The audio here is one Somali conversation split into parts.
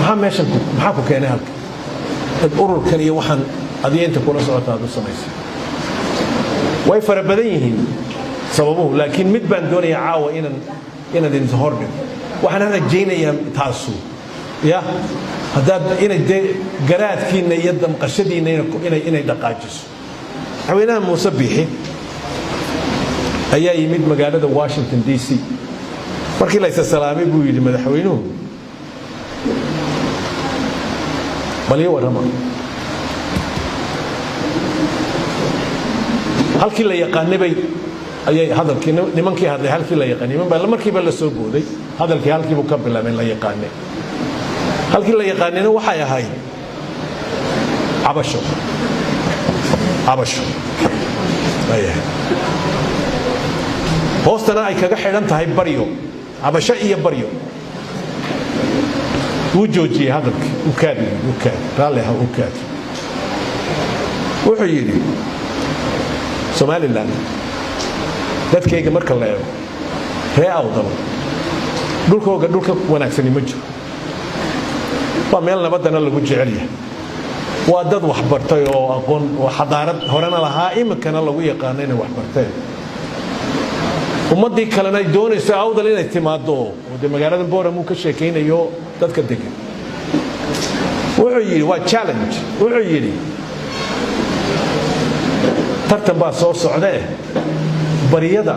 maxaa meeshan maxaa ku keenay halka dad ururkan iyo waxaan adiyeenta kula socotaa u samaysay way fara badan yihiin sababuhu laakiin mid baan doonayaa caawa inaan idin hordhigo waxaan rajaynayaa taasu ya hadaad inay garaadkiina iyo damqashadiina inay dhaqaajiso haweenaha Muuse Biixi ayaa yimid magaalada Washington DC markii la salaamay buu yiri madaxweynuhu baliyo warama halkii la yaqaanay bay ayay hadalkii nimankii hadlay halkii la yaqaanay niman baa markiiba la soo booday hadalkii halkii buu ka bilaabay la yaqaanay halkii la yaqaanayna waxay ahayd cabasho hoostana ay kaga xidhan tahay baryo cabasho iyo baryo wuu joojiyay hadalkii u kaadi raalliha u kaadi wuxuu yidhi Somaliland dadkayga marka la eego ree awdal dhulkooga dhulka wanaagsan ma jiro waa meel nabadana lagu jecel yahay waa dad wax bartay oo aqoon oo xadaarad horena lahaa imikana lagu yaqaan inay wax barteen ummadii kalena ay doonayso awdal inay timaado oo magaalada Booramo ka sheekeynayo dadka degan wuxuu yiri waa challenge wuxuu yiri tartan baa soo socday bariyada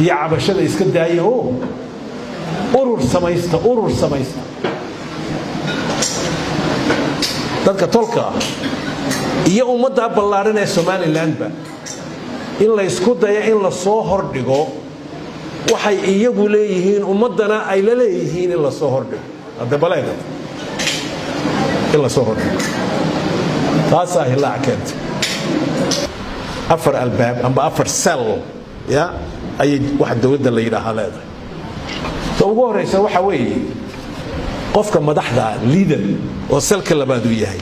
iyo cabashada iska daayo urur samaysta dadka tolka iyo ummadda ballaaran ee Somaliland ba in la isku dayo in la soo hordhigo waxay iyagu leeyihiin ummadana ay la leeyihiin in la soo hordhigo hadda baleeda in la soo hordhigo taas ah la akent afar albaab amba afar cell ya ay wax dawladda la yiraahdo leedahay soo ugu horeysa waxa weeye qofka madaxda leader oo salka labaad u yahay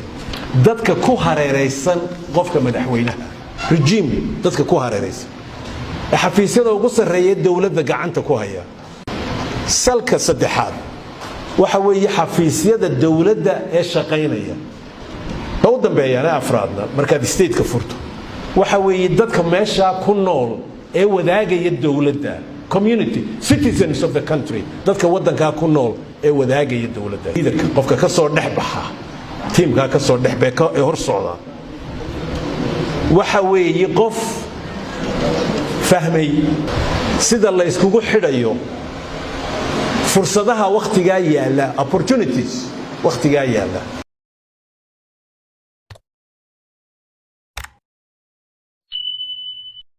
dadka ku hareeraysan qofka madaxweynaha regime dadka ku hareeraysan xafiisyada ugu sareeyay dawladda gacanta ku haya salka saddexaad waxa weeye xafiisyada dawladda ee shaqeynaya oo dambeeyana afraadna marka state ka furto waxa weeye dadka meesha ku nool ee wadaagaya dawladda community citizens of the country dadka wadanka ku nool ee wadaagaya dawladda leaderka qofka ka soo dhaxbaxa teamka ka soo dhaxbeeka ee hor socda waxa weeye qof fahmay sida la iskugu xidhayo fursadaha waqtiga yaala opportunities waqtiga yaala